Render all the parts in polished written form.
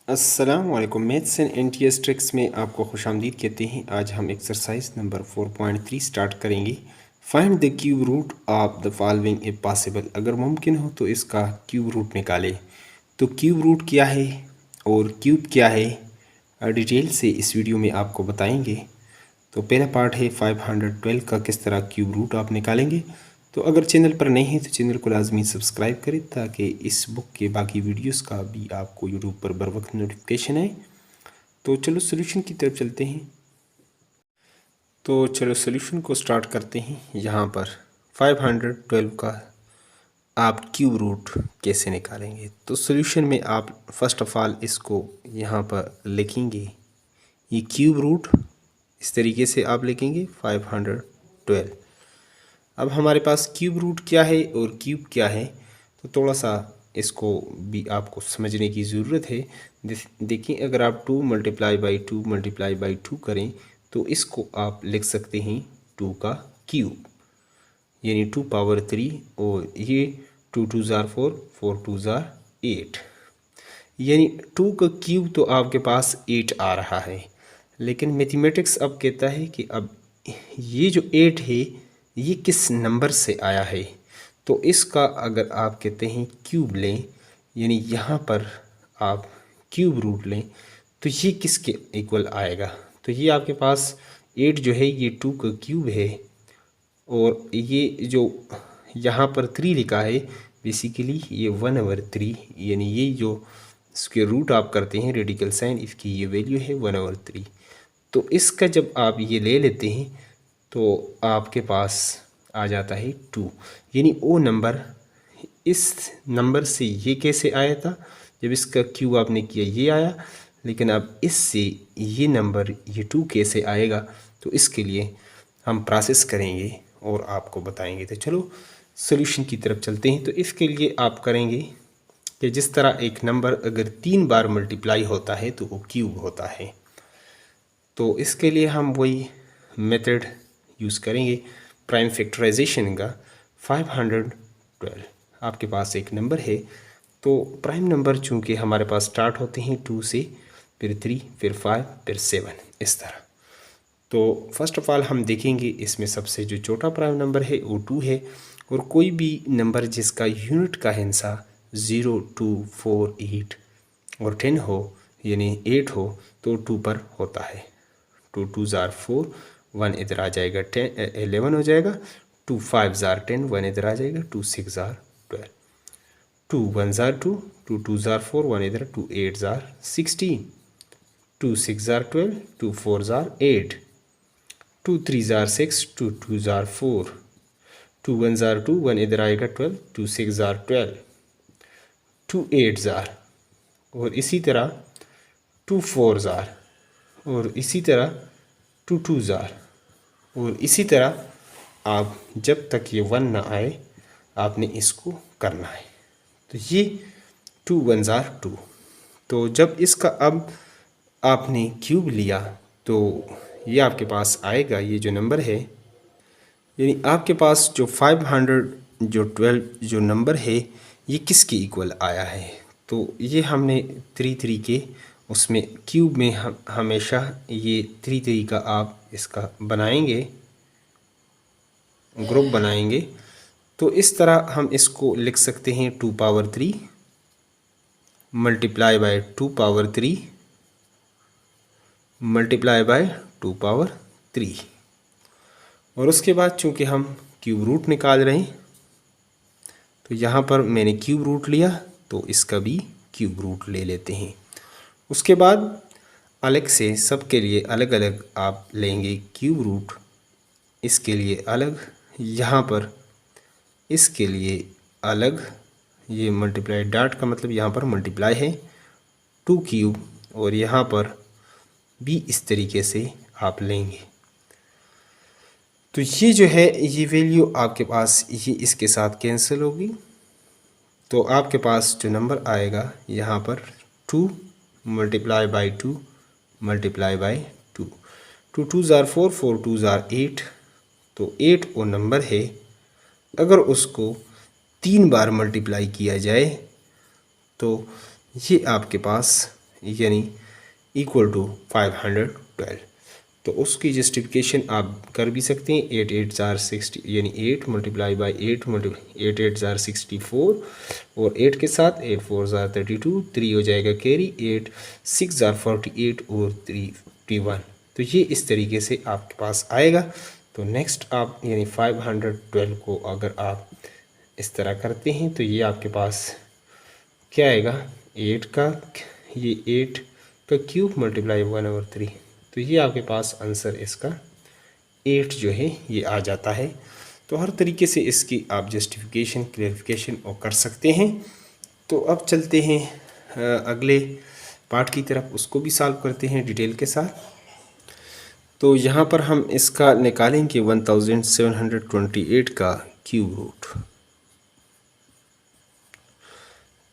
अस्सलाम वालेकुम। Maths and NTS tricks में आपको खुशामदीद कहते हैं। आज हम एक्सरसाइज नंबर 4.3 स्टार्ट करेंगे। Find the cube root of the following if possible. अगर मुमकिन हो तो इसका क्यूब रूट निकालें। तो क्यूब रूट क्या है और क्यूब क्या है, डिटेल से इस वीडियो में आपको बताएंगे। तो पहला पार्ट है 512 का किस तरह क्यूब रूट आप निकालेंगे। तो अगर चैनल पर नए हैं तो चैनल को लाजमी सब्सक्राइब करें ताकि इस बुक के बाकी वीडियोस का भी आपको यूट्यूब पर बर वक्त नोटिफिकेशन आए। तो चलो सोल्यूशन की तरफ चलते हैं। तो चलो सोल्यूशन को स्टार्ट करते हैं। यहाँ पर 512 का आप क्यूब रूट कैसे निकालेंगे। तो सोल्यूशन में आप फर्स्ट ऑफ ऑल इसको यहाँ पर लिखेंगे। ये क्यूब रूट इस तरीके से आप लिखेंगे 512। अब हमारे पास क्यूब रूट क्या है और क्यूब क्या है, तो थोड़ा सा इसको भी आपको समझने की ज़रूरत है। देखिए, अगर आप 2 मल्टीप्लाई बाई 2 मल्टीप्लाई बाई 2 करें तो इसको आप लिख सकते हैं 2 का क्यूब, यानी 2 पावर 3। और ये 2 2 ज़ार 4, 4 2 ज़ार 8, यानी 2 का क्यूब तो आपके पास 8 आ रहा है। लेकिन मैथमेटिक्स अब कहता है कि अब ये जो 8 है ये किस नंबर से आया है। तो इसका अगर आप कहते हैं क्यूब लें, यानी यहाँ पर आप क्यूब रूट लें, तो ये किसके इक्वल आएगा। तो ये आपके पास 8 जो है ये 2 का क्यूब है, और ये जो यहाँ पर 3 लिखा है बेसिकली ये 1/3, यानी ये जो स्क्वायर रूट आप करते हैं रेडिकल साइन, इसकी ये वैल्यू है 1/3। तो इसका जब आप ये ले लेते हैं तो आपके पास आ जाता है 2, यानी वो नंबर इस नंबर से ये कैसे आया था, जब इसका क्यूब आपने किया ये आया। लेकिन अब इससे ये नंबर ये 2 कैसे आएगा, तो इसके लिए हम प्रोसेस करेंगे और आपको बताएंगे। तो चलो सॉल्यूशन की तरफ चलते हैं। तो इसके लिए आप करेंगे कि जिस तरह एक नंबर अगर 3 बार मल्टीप्लाई होता है तो वो क्यूब होता है। तो इसके लिए हम वही मेथड यूज़ करेंगे प्राइम फैक्टराइजेशन का। 512 आपके पास एक नंबर है, तो प्राइम नंबर चूँकि हमारे पास स्टार्ट होते हैं 2 से, फिर 3, फिर 5, फिर 7, इस तरह। तो फर्स्ट ऑफ ऑल हम देखेंगे इसमें सबसे जो छोटा प्राइम नंबर है वो 2 है। और कोई भी नंबर जिसका यूनिट का हिस्सा 0, 2, 4, 8 और 10 हो, यानी 8 हो, तो 2 पर होता है। 2 2 ज़ार 4, 1 इधर आ जाएगा 10 11 हो जाएगा। 2 5 ज़ार 10, 1 इधर आ जाएगा। 2 6 ज़ार 12, 2 1 ज़ार 2, 2 2 ज़ार 4, 1 इधर, 2 8 ज़ार 16, 2 6 ज़ार 12, 2 4 ज़ार 8, 2 3 ज़ार 6, 2 2 ज़ार 4, 2 1 ज़ार 2, 1 इधर आएगा 12, 2 6 ज़ार 12, 2 8 ज़ार, और इसी तरह 2 4 ज़ार, और इसी तरह 2 2 ज़ार, और इसी तरह आप जब तक ये 1 ना आए आपने इसको करना है। तो ये 2 1 ज़ार 2। तो जब इसका अब आपने क्यूब लिया तो ये आपके पास आएगा, ये जो नंबर है, यानी आपके पास जो 512 जो नंबर है ये किसके इक्वल आया है। तो ये हमने 3 3 के उसमें क्यूब में हम हमेशा ये 3 3 का आप इसका बनाएंगे, ग्रुप बनाएंगे। तो इस तरह हम इसको लिख सकते हैं 2 power 3 multiply by 2 power 3 multiply by 2 power 3। और उसके बाद चूंकि हम क्यूब रूट निकाल रहे हैं तो यहाँ पर मैंने क्यूब रूट लिया, तो इसका भी क्यूब रूट ले लेते हैं। उसके बाद अलग से सबके लिए अलग अलग आप लेंगे क्यूब रूट। इसके लिए अलग, यहाँ पर इसके लिए अलग, ये मल्टीप्लाई डॉट का मतलब यहाँ पर मल्टीप्लाई है 2 क्यूब, और यहाँ पर भी इस तरीके से आप लेंगे। तो ये जो है ये वैल्यू आपके पास ये इसके साथ कैंसिल होगी। तो आपके पास जो नंबर आएगा यहाँ पर 2 मल्टीप्लाई बाई 2 मल्टीप्लाई बाई 2, 2 2 ज़ार 4, 4 2 ज़ार 8। तो 8 वो नंबर है, अगर उसको 3 बार मल्टीप्लाई किया जाए तो ये आपके पास यानी इक्वल टू 512। तो उसकी जस्टिफिकेशन आप कर भी सकते हैं। 8 8 ज़ार 60 यानी 8 मल्टीप्लाई बाई 8 8 8 ज़ार 64 और 8 के साथ 8 4 ज़ार 32, 3 हो जाएगा कैरी, 8 6 ज़ार 48 और 3 51। तो ये इस तरीके से आपके पास आएगा। तो नेक्स्ट आप यानी 512 को अगर आप इस तरह करते हैं तो ये आपके पास क्या आएगा, 8 का ये 8 का क्यूब मल्टीप्लाई 1/3। तो ये आपके पास आंसर इसका 8 जो है ये आ जाता है। तो हर तरीके से इसकी आप जस्टिफिकेशन क्लेरिफिकेशन और कर सकते हैं। तो अब चलते हैं अगले पार्ट की तरफ, उसको भी सॉल्व करते हैं डिटेल के साथ। तो यहाँ पर हम इसका निकालेंगे 1728 का क्यूब रूट।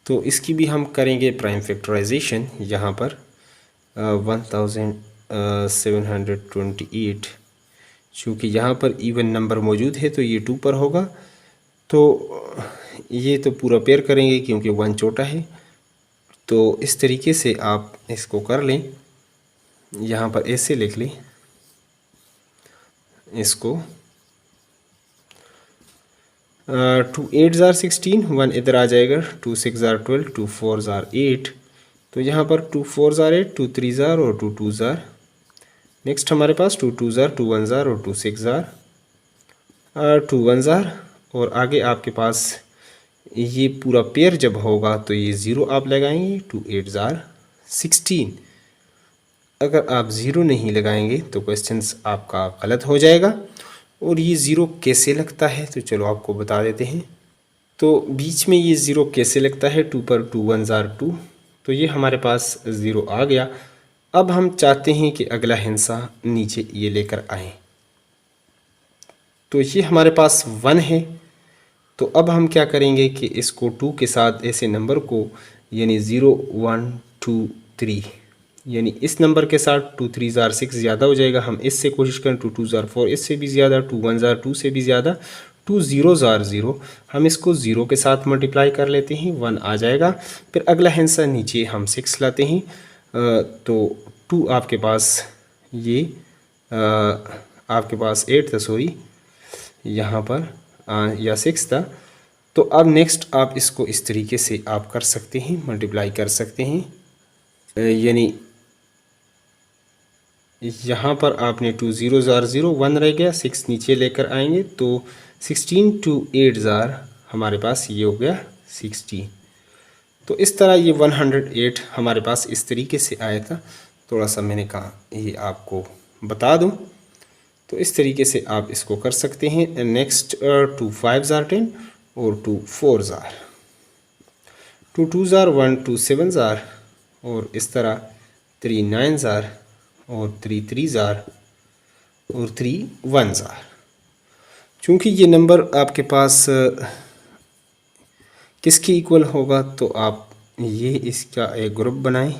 तो इसकी भी हम करेंगे प्राइम फैक्टराइजेशन। यहाँ पर 1728 चूँकि यहाँ पर इवन नंबर मौजूद है तो ये 2 पर होगा। तो ये तो पूरा पेयर करेंगे क्योंकि 1 छोटा है। तो इस तरीके से आप इसको कर लें, यहाँ पर ऐसे लिख लें इसको। 2 8 ज़ार 16, 1 इधर आ जाएगा, 2 6 ज़ार 12, 2 4 ज़ार 8। तो यहाँ पर 2 4 ज़ार 8, 2 3 ज़ार और 2 2 ज़ार। नेक्स्ट हमारे पास 2 2 ज़ार, 2 1 ज़ार और 2 6 ज़ार, 2 1 ज़ार। और आगे आपके पास ये पूरा पेयर जब होगा तो ये 0 आप लगाएंगे। 2 8 ज़ार 16। अगर आप 0 नहीं लगाएंगे तो क्वेश्चंस आपका गलत हो जाएगा। और ये 0 कैसे लगता है तो चलो आपको बता देते हैं। तो बीच में ये 0 कैसे लगता है, 2 पर 2 1 ज़ार 2। तो ये हमारे पास 0 आ गया। अब हम चाहते हैं कि अगला हिस्सा नीचे ये लेकर आए। तो ये हमारे पास 1 है। तो अब हम क्या करेंगे कि इसको 2 के साथ ऐसे नंबर को यानी 0 1 2 3 यानी इस नंबर के साथ 2 3 ज़ार 6 ज़्यादा हो जाएगा। हम इससे कोशिश करें 2 2 ज़ार 4 इससे भी ज़्यादा, 2 1 ज़ार 2 से भी ज़्यादा, 2 0 ज़ार 0। हम इसको 0 के साथ मल्टीप्लाई कर लेते हैं, 1 आ जाएगा। फिर अगला हिस्सा नीचे हम 6 लाते हैं। तो 2 आपके पास ये आपके पास 8 था, सॉरी यहाँ पर या 6 था। तो अब नेक्स्ट आप इसको इस तरीके से आप कर सकते हैं, मल्टीप्लाई कर सकते हैं। यानी यहाँ पर आपने 2 0 ज़ार 0, 1 रह गया, 6 नीचे लेकर आएंगे तो 16 2 8 ज़ार हमारे पास ये हो गया 16। तो इस तरह ये 108 हमारे पास इस तरीके से आया था। थोड़ा सा मैंने कहा ये आपको बता दूं। तो इस तरीके से आप इसको कर सकते हैं। नेक्स्ट 2 5 ज़ार 10 और 2 4 ज़ार, 2 2 ज़ार 1 2 7 ज़ार और इस तरह 3 9 ज़ार और 3 3 ज़ार और 3 1 ज़ार। चूँकि ये नंबर आपके पास किसके इक्वल होगा तो आप ये इसका एक ग्रुप बनाएं।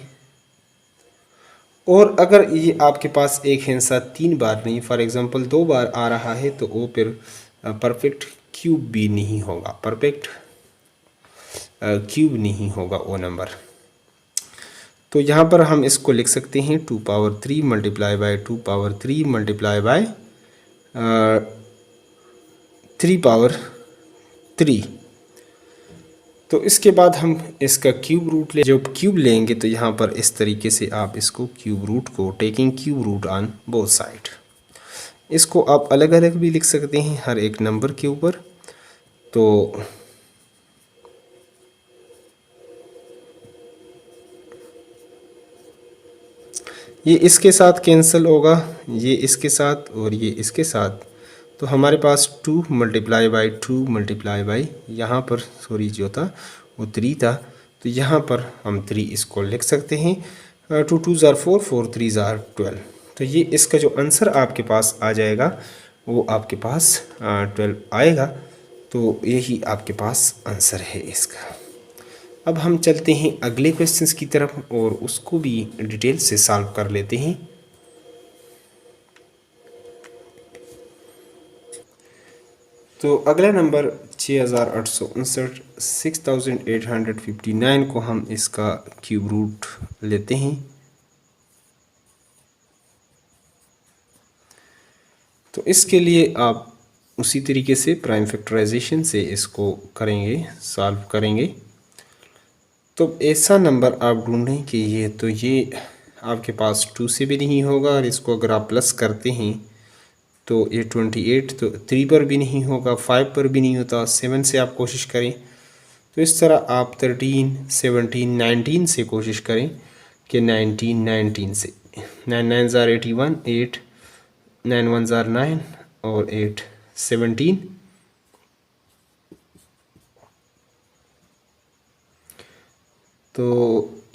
और अगर ये आपके पास एक हिस्सा 3 बार नहीं, फॉर एग्ज़ाम्पल 2 बार आ रहा है तो वो फिर परफेक्ट क्यूब भी नहीं होगा, परफेक्ट क्यूब नहीं होगा वो नंबर। तो यहाँ पर हम इसको लिख सकते हैं 2 power 3 multiply by 2 power 3 multiply by 3 power 3। तो इसके बाद हम इसका क्यूब रूट जब क्यूब लेंगे तो यहाँ पर इस तरीके से आप इसको क्यूब रूट को taking cube root on both side, इसको आप अलग अलग भी लिख सकते हैं हर एक नंबर के ऊपर। तो ये इसके साथ कैंसिल होगा, ये इसके साथ और ये इसके साथ। तो हमारे पास 2 मल्टीप्लाई बाई 2 मल्टीप्लाई बाई यहाँ पर सॉरी जो था वो 3 था। तो यहाँ पर हम 3 इसको लिख सकते हैं। 2 2 ज़ार 4 4 3 ज़ार 12। तो ये इसका जो आंसर आपके पास आ जाएगा वो आपके पास 12 आएगा। तो यही आपके पास आंसर है इसका। अब हम चलते हैं अगले क्वेश्चंस की तरफ और उसको भी डिटेल से सॉल्व कर लेते हैं। तो अगला नंबर 6859 6859 को हम इसका क्यूब रूट लेते हैं। तो इसके लिए आप उसी तरीके से प्राइम फैक्टराइजेशन से इसको करेंगे, सॉल्व करेंगे। तो ऐसा नंबर आप ढूंढें कि ये आपके पास 2 से भी नहीं होगा, और इसको अगर आप प्लस करते हैं तो ये 28 तो 3 पर भी नहीं होगा, 5 पर भी नहीं होता, 7 से आप कोशिश करें। तो इस तरह आप 13, 17, 19 से कोशिश करें कि 19 से 9 9 ज़ार 81, 8 9 1 ज़ार 9 और 8 17। तो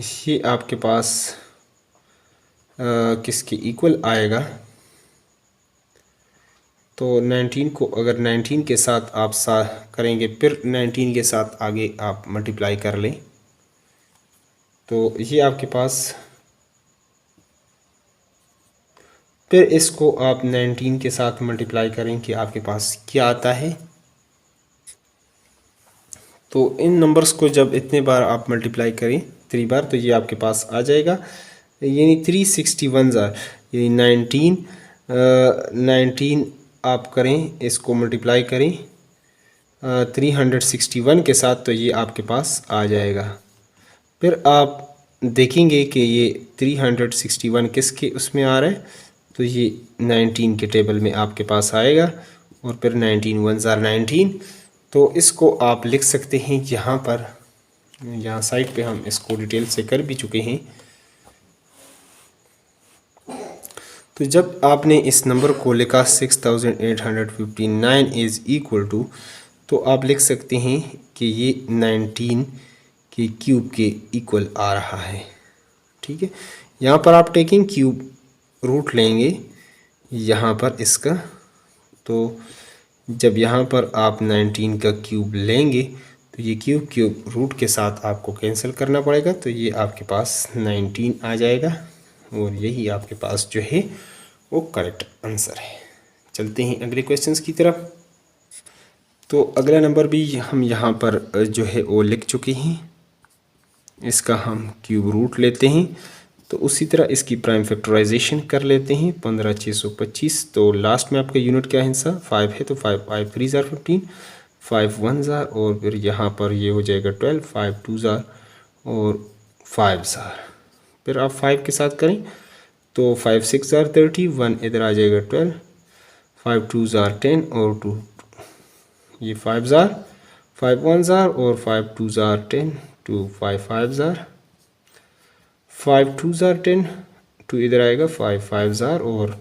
ये आपके पास किसके इक्वल आएगा? तो 19 को अगर 19 के साथ आप करेंगे, फिर 19 के साथ आगे आप मल्टीप्लाई कर लें, तो ये आपके पास, फिर इसको आप 19 के साथ मल्टीप्लाई करें कि आपके पास क्या आता है। तो इन नंबर्स को जब इतने बार आप मल्टीप्लाई करें 3 बार, तो ये आपके पास आ जाएगा, यानी 361 ज़ार, यानी 19 आप करें, इसको मल्टीप्लाई करें 361 के साथ, तो ये आपके पास आ जाएगा। फिर आप देखेंगे कि ये 361 किसके उसमें आ रहा है, तो ये 19 के टेबल में आपके पास आएगा, और फिर 19 1 ज़ार 19। तो इसको आप लिख सकते हैं यहाँ पर, यहाँ साइड पे हम इसको डिटेल से कर भी चुके हैं। तो जब आपने इस नंबर को लिखा 6859 इज़ इक्वल टू, तो आप लिख सकते हैं कि ये 19 के क्यूब के इक्वल आ रहा है। ठीक है, यहाँ पर आप टेकिंग क्यूब रूट लेंगे यहाँ पर इसका, तो जब यहाँ पर आप 19 का क्यूब लेंगे तो ये क्यूब रूट के साथ आपको कैंसिल करना पड़ेगा, तो ये आपके पास 19 आ जाएगा, और यही आपके पास जो है वो करेक्ट आंसर है। चलते हैं अगले क्वेश्चंस की तरफ। तो अगला नंबर भी हम यहाँ पर जो है वो लिख चुके हैं, इसका हम क्यूब रूट लेते हैं। तो उसी तरह इसकी प्राइम फैक्टराइजेशन कर लेते हैं, 15625। तो लास्ट में आपका यूनिट क्या हिस्सा 5 है, तो 5 5 3 ज़ार 15, 5 1 ज़ार, और फिर यहाँ पर ये हो जाएगा 12, 5 2 ज़ार और 5 ज़ार। फिर आप 5 के साथ करें तो 5 6 ज़ार 30, 1 इधर आ जाएगा 12, 5 2 ज़ार 10 और 2 ये 5 ज़ार, 5 1 ज़ार और 5 2 ज़ार 10, 2 5 5 ज़ार, 5 2 ज़ार 10, 2 इधर आएगा 5 5 ज़ार और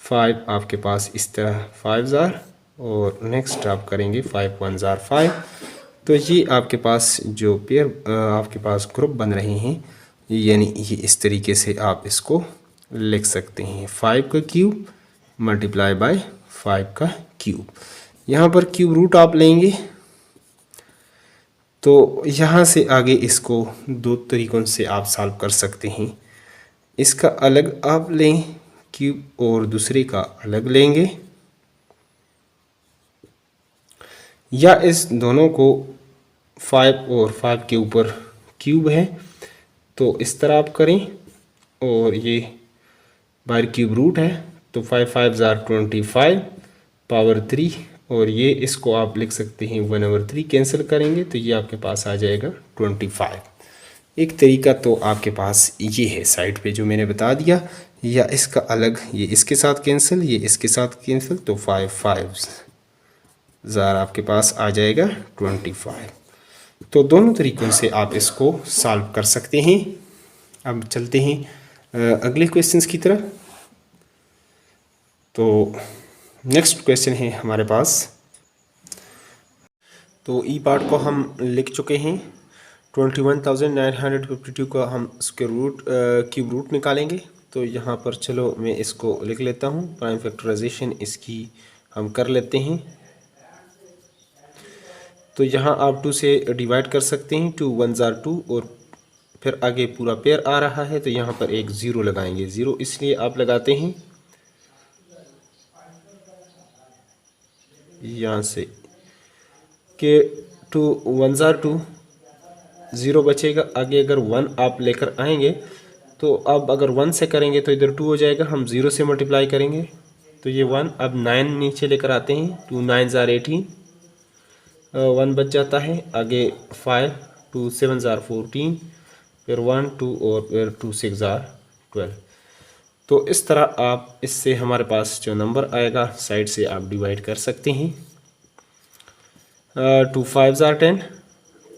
5 आपके पास इस तरह 5 ज़ार, और नेक्स्ट आप करेंगे 5 1 ज़ार 5। तो ये आपके पास जो पेयर आपके पास ग्रुप बन रहे हैं, यानी ये इस तरीके से आप इसको लिख सकते हैं, 5 का क्यूब मल्टीप्लाई बाय 5 का क्यूब। यहाँ पर क्यूब रूट आप लेंगे, तो यहाँ से आगे इसको 2 तरीक़ों से आप सॉल्व कर सकते हैं। इसका अलग आप लें क्यूब, और दूसरे का अलग लेंगे, या इस दोनों को 5 और 5 के ऊपर क्यूब है तो इस तरह आप करें, और ये बाहर क्यूब रूट है, तो 5 5 ज़ार 25 पावर 3, और ये इसको आप लिख सकते हैं 1/3 कैंसिल करेंगे तो ये आपके पास आ जाएगा 25। एक तरीका तो आपके पास ये है साइड पे जो मैंने बता दिया, या इसका अलग, ये इसके साथ कैंसिल, ये इसके साथ कैंसिल, तो 5 5 ज़ार आपके पास आ जाएगा 25। तो दोनों तरीक़ों से आप इसको सॉल्व कर सकते हैं। अब चलते हैं अगले क्वेश्चंस की तरफ। तो नेक्स्ट क्वेश्चन है हमारे पास, तो ई पार्ट को हम लिख चुके हैं, 21,952 का हम उसके रूट क्यूब रूट निकालेंगे। तो यहाँ पर चलो मैं इसको लिख लेता हूँ, प्राइम फैक्टराइजेशन इसकी हम कर लेते हैं। तो यहाँ आप 2 से डिवाइड कर सकते हैं, 2 1 ज़ार 2, और फिर आगे पूरा पेयर आ रहा है तो यहाँ पर एक ज़ीरो लगाएंगे। ज़ीरो इसलिए आप लगाते हैं, यहाँ से कि 2 1 ज़ार 2, 0 बचेगा। आगे अगर 1 आप लेकर आएंगे तो अब अगर 1 से करेंगे तो इधर 2 हो जाएगा, हम 0 से मल्टीप्लाई करेंगे तो ये 1। अब 9 नीचे लेकर आते हैं, 2 9 ज़ार 18, 1 बच जाता है। आगे 5, 2 7 ज़ार 14, फिर 1 2 और फिर 2 6 ज़ार 12। तो इस तरह आप इससे हमारे पास जो नंबर आएगा साइड से आप डिवाइड कर सकते हैं। 2 5 ज़ार 10,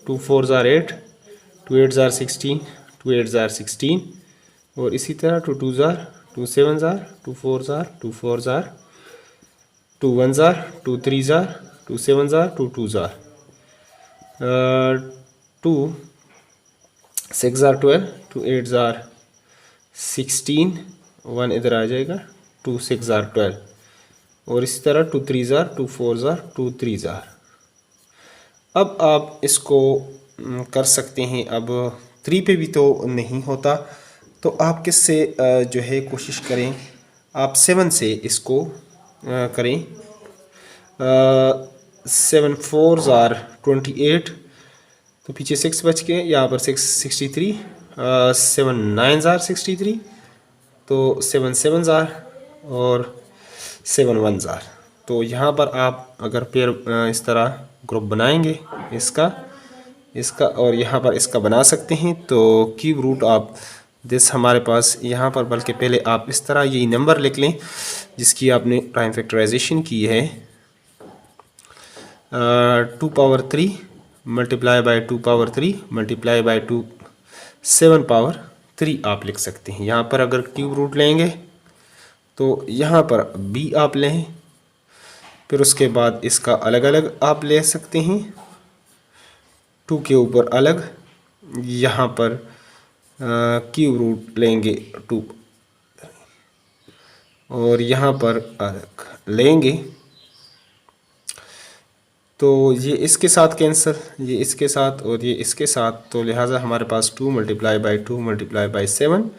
2 4 ज़ार 8, 2 8 ज़ार 16, 2 8 ज़ार 16, और इसी तरह 2 2 ज़ार, 2 7 ज़ार, 2 4 ज़ार, 2 4 ज़ार, 2 1 ज़ार, 2 3 ज़ार, 2 7 ज़ार, 2 2 ज़ार, 2 6 ज़ार 12, 2 8 ज़ार 16, 1 इधर आ जाएगा, 2 6 ज़ार 12, और इसी तरह 2 3 ज़ार, 2 4 ज़ार, 2 3 ज़ार। अब आप इसको कर सकते हैं। अब 3 पे भी तो नहीं होता, तो आप किससे जो है कोशिश करें, आप 7 से इसको करें। 7 4 ज़ार 28, तो पीछे 6 बच गए, यहाँ पर 6 63, 7 9 ज़ार 63, तो 7 7 ज़ार और 7 1 ज़ार। तो यहाँ पर आप अगर पेयर इस तरह ग्रुप बनाएंगे इसका और यहाँ पर इसका बना सकते हैं, तो क्यूब रूट आप दिस हमारे पास यहाँ पर, बल्कि पहले आप इस तरह यही नंबर लिख लें जिसकी आपने प्राइम फैक्टराइजेशन की है। 2 power 3 multiply by 2 power 3 multiply by 2 7 power 3 आप लिख सकते हैं। यहाँ पर अगर क्यूब रूट लेंगे तो यहाँ पर b आप लें, फिर उसके बाद इसका अलग अलग आप ले सकते हैं, 2 के ऊपर अलग, यहाँ पर क्यूब रूट लेंगे 2 और यहाँ पर अलग लेंगे, तो ये इसके साथ कैंसिल, ये इसके साथ और ये इसके साथ, तो लिहाजा हमारे पास 2 मल्टीप्लाई बाई 2 मल्टीप्लाई बाई 7,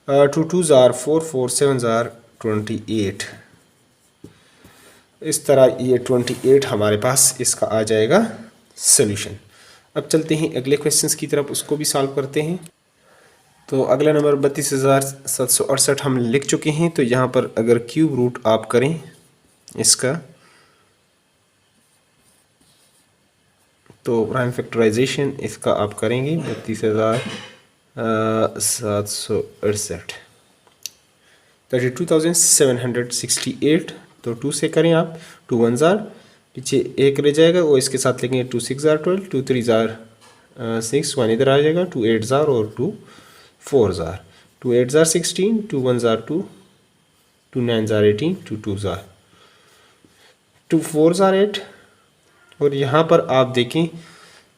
2 2 ज़ार 4 4 7 ज़ार 28। इस तरह ये 28 हमारे पास इसका आ जाएगा सॉल्यूशन। अब चलते हैं अगले क्वेश्चंस की तरफ, उसको भी सॉल्व करते हैं। तो अगला नंबर 32,768 हम लिख चुके हैं। तो यहाँ पर अगर क्यूब रूट आप करें इसका, तो प्राइम फैक्टराइजेशन इसका आप करेंगे 32,768, 32,768। तो 2 से करें आप, 2 1 ज़ार, पीछे 1 रह जाएगा, वो इसके साथ लेंगे 2 6 ज़ार 12, 2 3 ज़ार 6, 1 इधर आ जाएगा, 2 8 ज़ार और 2 4 ज़ार, 2 8 ज़ार 16, 2 1 ज़ार 2, 2 9 ज़ार 18, 2 2 ज़ार, 2 4 ज़ार 8। और यहाँ पर आप देखें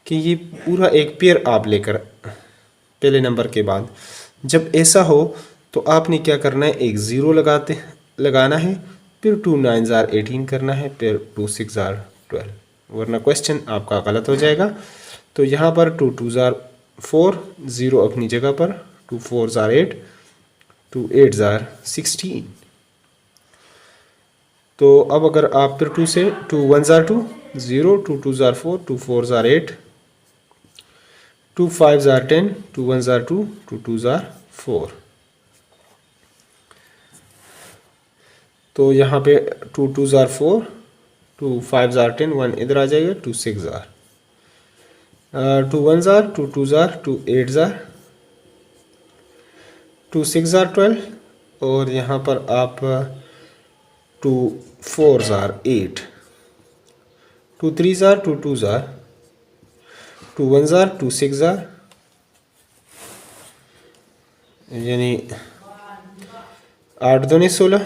कि ये पूरा एक पेयर आप लेकर पहले नंबर के बाद, जब ऐसा हो तो आपने क्या करना है, एक ज़ीरो लगाना है, फिर 2 9 ज़ार 18 करना है, फिर 2 6 ज़ार 12, वरना क्वेश्चन आपका गलत हो जाएगा। तो यहाँ पर 2 2 ज़ार 4, ज़ीरो अपनी जगह पर, 2 4 ज़ार 8, 2 8 ज़ार 16। तो अब अगर आप फिर 2 से 2 1 ज़ार 2 0, 2 2 ज़ार 4, 2 4 ज़ार 8, 2 5 ज़ार 10, 2 1 ज़ार 2, 2 2 ज़ार 4। तो यहाँ पे 2 2 ज़ार 4, 2 5 ज़ार 10, 1 इधर आ जाएगा, 2 6 ज़ार, 2 1 ज़ार, 2 2 ज़ार, 2 8 ज़ार, 2 6 ज़ार 12, और यहाँ पर आप 2 4 ज़ार 8, 2 3 ज़ार, 2 2 ज़ार, 2 1 ज़ार, 2 6 ज़ार, यानी 8 दूनी 16,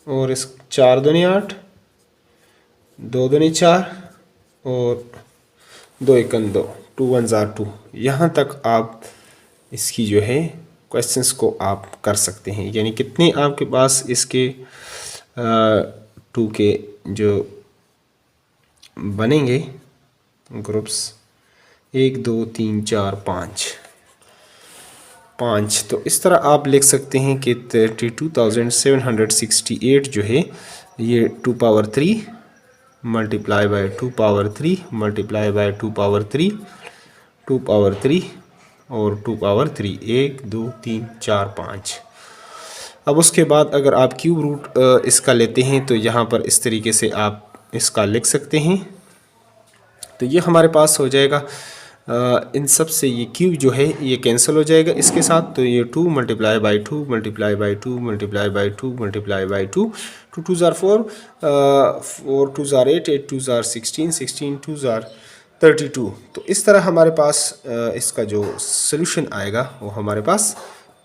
और इस 4 दूनी 8, 2 दूनी 4, और 2 1 2, 2 1 ज़ार 2। यहाँ तक आप इसकी जो है क्वेश्चंस को आप कर सकते हैं। यानी कितने आपके पास इसके 2 के जो बनेंगे ग्रुप्स, 1 2 3 4 5। तो इस तरह आप लिख सकते हैं कि 32,768 जो है ये 2 power 3 multiply by 2 power 3 multiply by 2 power 3 2 power 3 और 2 पावर 3 1 2 3 4 5। अब उसके बाद अगर आप क्यूब रूट इसका लेते हैं तो यहाँ पर इस तरीके से आप इसका लिख सकते हैं। तो ये हमारे पास हो जाएगा इन सब से ये क्यूब जो है ये कैंसिल हो जाएगा इसके साथ। तो ये 2 multiply by 2 multiply by 2 multiply by 2 multiply by 2 2 2 ज़ार 4 4 2 ज़ार 8 8 2 ज़ार 16 16 2 ज़ार 32। तो इस तरह हमारे पास इसका जो सोल्यूशन आएगा वो हमारे पास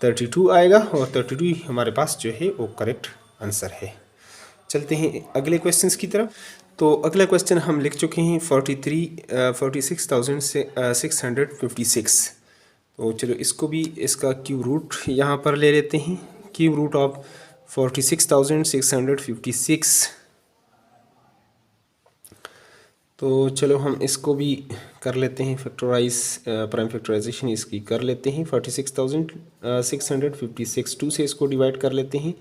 32 आएगा और 32 हमारे पास जो है वो करेक्ट आंसर है। चलते हैं अगले क्वेश्चंस की तरफ। तो अगला क्वेश्चन हम लिख चुके हैं 46,656। तो चलो इसको भी इसका क्यूब रूट यहाँ पर ले लेते हैं। Cube root of 46,656। तो चलो हम इसको भी कर लेते हैं फैक्टराइज, प्राइम फैक्टराइजेशन इसकी कर लेते हैं। 46,656 2 से इसको डिवाइड कर लेते हैं।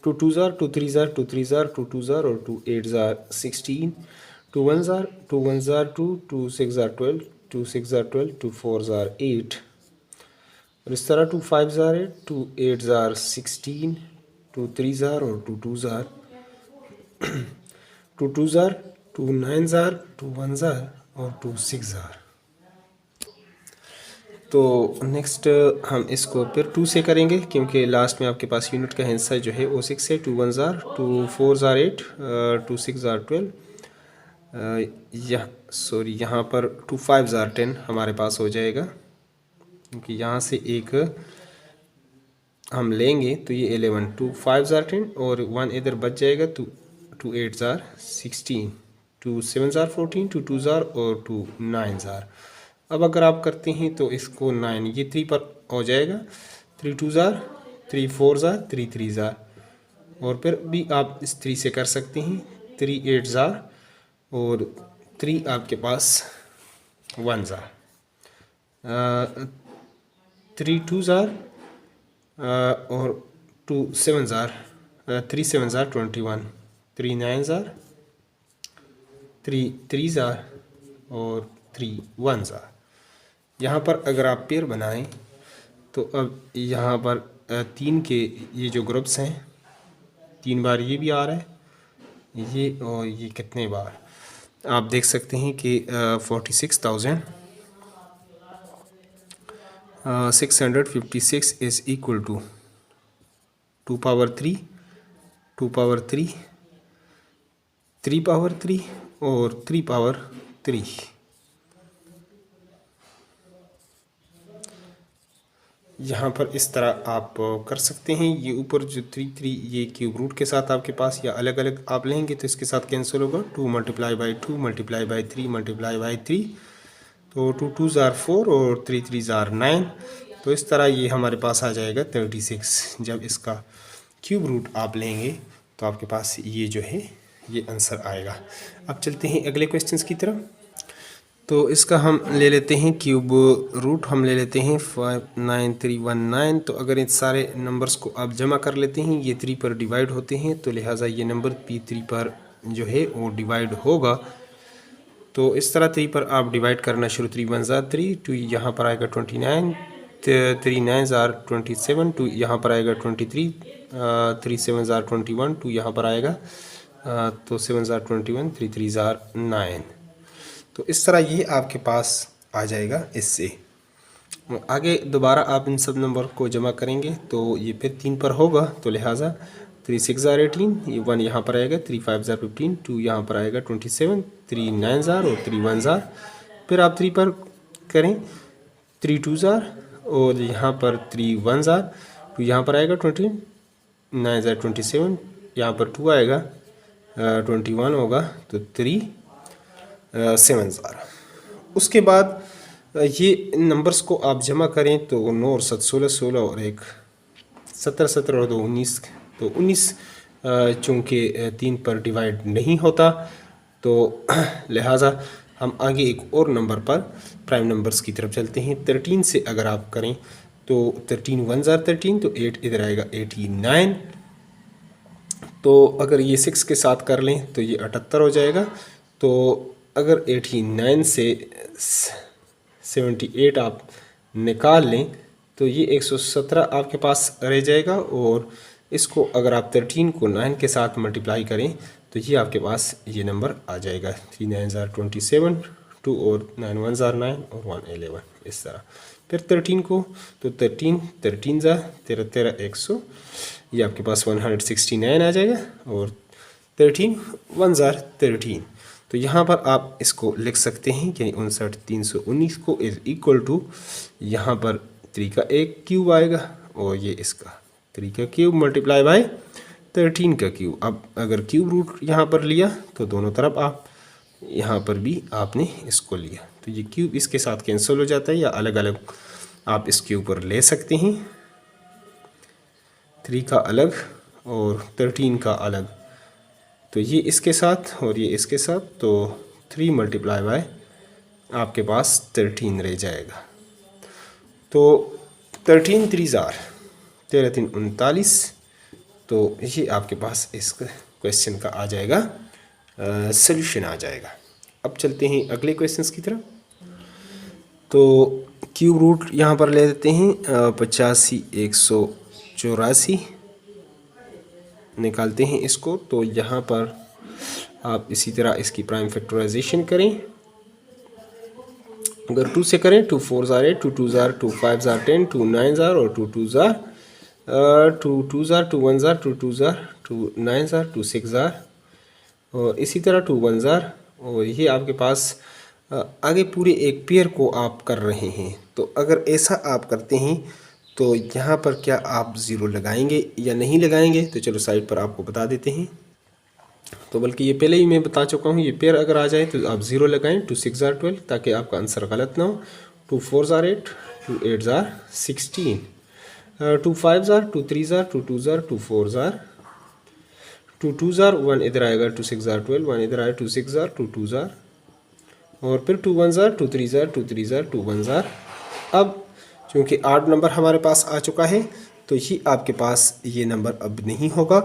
2 2 ज़ार 2 3 ज़ार 2 3 ज़ार 2 2 ज़ार और 2 8 ज़ार 16 2 1 ज़ार 2 1 ज़ार 2 2 6 ज़ार 12 2 6 ज़ार 12 2 4 ज़ार 8 और इस तरह 2 5 ज़ार 8 2 8 ज़ार 16 2 3 ज़ार और 2 2 ज़ार 2 2 ज़ार 2 9 ज़ार 2 1 ज़ार और 2 6 ज़ार। तो नेक्स्ट हम इसको फिर 2 से करेंगे क्योंकि लास्ट में आपके पास यूनिट का हिस्सा जो है वो 6 है। 2 1 ज़ार 2 4 ज़ार 8 2 6 ज़ार 12 यहाँ पर 2 5 ज़ार 10 हमारे पास हो जाएगा क्योंकि यहाँ से एक हम लेंगे तो ये 11 2 5 ज़ार 10 और 1 इधर बच जाएगा। 2 8 ज़ार 16 2 7 ज़ार 14 2 2 ज़ार और 2 9 ज़ार। अब अगर आप करते हैं तो इसको 9 ये 3 पर हो जाएगा। 3 2 ज़ार 3 4 ज़ार 3 3 ज़ार और फिर भी आप इस 3 से कर सकते हैं। 3 8 ज़ार और 3 आपके पास 1 ज़ार 3 2 ज़ार और 2 7 ज़ार 3 7 ज़ार 21 3 9 ज़ार 3 3 ज़ार और 3 1 ज़ार। यहाँ पर अगर आप पेयर बनाएं तो अब यहाँ पर 3 के ये जो ग्रुप्स हैं 3 बार ये भी आ रहा है ये और ये कितने बार आप देख सकते हैं कि 46,656 is equal to 2 power 3 2 power 3 3 power 3 और 3 पावर 3। यहाँ पर इस तरह आप कर सकते हैं। ये ऊपर जो 3 3 ये क्यूब रूट के साथ आपके पास या अलग अलग आप लेंगे तो इसके साथ कैंसिल होगा। 2 multiply by 2 multiply by 3 multiply by 3 तो 2 2 ज़ार 4 और 3 3 ज़ार 9। तो इस तरह ये हमारे पास आ जाएगा 36। जब इसका क्यूब रूट आप लेंगे तो आपके पास ये जो है ये आंसर आएगा। अब चलते हैं अगले क्वेश्चंस की तरफ। तो इसका हम ले लेते हैं क्यूब रूट हम ले लेते हैं 59319। तो अगर इन सारे नंबर्स को आप जमा कर लेते हैं ये 3 पर डिवाइड होते हैं तो लिहाजा ये नंबर P3 पर जो है वो डिवाइड होगा। तो इस तरह 3 पर आप डिवाइड करना शुरू। 3 1 ज़ार 3 2 यहाँ पर आएगा 29 3 9 ज़ार 27 2 यहाँ पर आएगा 23 3 7 ज़ार 21 2 यहाँ पर आएगा तो 7 ज़ार 21 3 3 ज़ार 9। तो इस तरह ये आपके पास आ जाएगा। इससे आगे दोबारा आप इन सब नंबर को जमा करेंगे तो ये फिर 3 पर होगा तो लिहाजा 3 6 ज़ार 18 ये 1 यहाँ पर आएगा। 3 5 ज़ार 15 2 यहाँ पर आएगा 27 3 9 ज़ार और 3 1 ज़ार। फिर आप 3 पर करें 3 2 ज़ार और यहाँ पर 3 1 ज़ार 2 यहाँ पर आएगा 20 9 ज़ार 27 यहाँ पर 2 आएगा 21 होगा तो 3 7 ज़ार। उसके बाद ये नंबर्स को आप जमा करें तो 9 और 7 16 16 और 1 17 17 और 2 19 तो 19 चूँकि 3 पर डिवाइड नहीं होता तो लिहाजा हम आगे एक और नंबर पर प्राइम नंबर्स की तरफ चलते हैं। 13 से अगर आप करें तो 13 1 ज़ार 13 तो 8 इधर आएगा 89। तो अगर ये 6 के साथ कर लें तो ये 78 हो जाएगा। तो अगर 89 से 78 आप निकाल लें तो ये 117 आपके पास रह जाएगा। और इसको अगर आप 13 को 9 के साथ मल्टीप्लाई करें तो ये आपके पास ये नंबर आ जाएगा 3 9 ज़ार 27, 2 और 9 1 ज़ार 9 और 1 11 इस तरह। फिर 13 को तो 13 ज़ार 13 13 100, ये आपके पास 169 आ जाएगा। और 13 1 ज़ार 13, तो यहाँ पर आप इसको लिख सकते हैं कि 59 319 को इज इक्वल टू, यहाँ पर 3 का एक क्यूब आएगा और ये इसका 3 का क्यूब मल्टीप्लाई बाय 13 का क्यूब। अब अगर क्यूब रूट यहाँ पर लिया तो दोनों तरफ आप यहाँ पर भी आपने इसको लिया तो ये क्यूब इसके साथ कैंसिल हो जाता है, या अलग अलग आप इसके ऊपर ले सकते हैं, 3 का अलग और 13 का अलग। तो ये इसके साथ और ये इसके साथ, तो 3 मल्टीप्लाई बाय आपके पास 13 रह जाएगा। तो 13 3 ज़ार 13 3 39, तो ये आपके पास इस क्वेश्चन का आ जाएगा सल्यूशन आ जाएगा। अब चलते हैं अगले क्वेश्चंस की तरफ। तो क्यूब रूट यहाँ पर ले लेते हैं 85 184 निकालते हैं इसको। तो यहाँ पर आप इसी तरह इसकी प्राइम फैक्टराइजेशन करें। अगर 2 से करें 2 4 ज़ार 8, 2 2 ज़ार 2 5 ज़ार 10, 2 9 ज़ार और 2 2 ज़ार 2 2 ज़ार 2 1 ज़ार 2 2 ज़ार 2 9 ज़ार 2 6 ज़ार और इसी तरह 2 1 ज़ार। और ये आपके पास आगे पूरे एक पेयर को आप कर रहे हैं। तो अगर ऐसा आप करते हैं तो यहाँ पर क्या आप ज़ीरो लगाएंगे या नहीं लगाएंगे, तो चलो साइड पर आपको बता देते हैं। तो बल्कि ये पहले ही मैं बता चुका हूँ, ये पेयर अगर आ जाए तो आप ज़ीरो लगाएं। 2 6 ज़ार 12 ताकि आपका आंसर गलत ना हो। 2 4 ज़ार 8, 2 8 ज़ार 16, 2 5 ज़ार 2 3 ज़ार 2 2 ज़ार 2 4 ज़ार 2 2 ज़ार 1 इधर आएगा 2 6 ज़ार 12, 1 इधर आया 2 6 ज़ार 2 2 ज़ार और फिर 2 1 ज़ार 2 3 ज़ार 2 3 ज़ार 2 1 ज़ार। अब चूँकि 8 नंबर हमारे पास आ चुका है तो ये आपके पास ये नंबर अब नहीं होगा।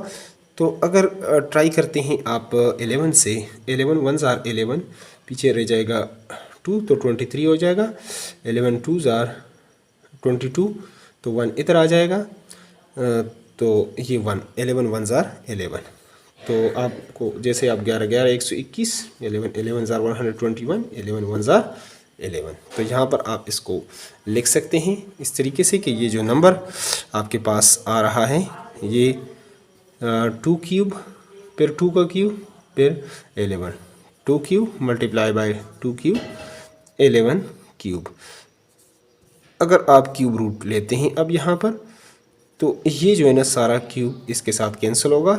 तो अगर ट्राई करते हैं आप 11 से, 11 1 ज़ार 11 पीछे रह जाएगा 2 तो 23 हो जाएगा। 11 2 ज़ार 22 तो 1 इधर आ जाएगा। तो ये 1 11 1 ज़ार 11। तो आपको जैसे आप 11 11 121, 11 11 ज़ार 121, 11 1 ज़ार 11। तो यहाँ पर आप इसको लिख सकते हैं इस तरीके से कि ये जो नंबर आपके पास आ रहा है ये 2 क्यूब फिर 2 का क्यूब फिर 11, 2 cube multiply by 2 cube 11 cube. अगर आप क्यूब रूट लेते हैं अब यहाँ पर तो ये जो है ना सारा क्यूब इसके साथ कैंसिल होगा।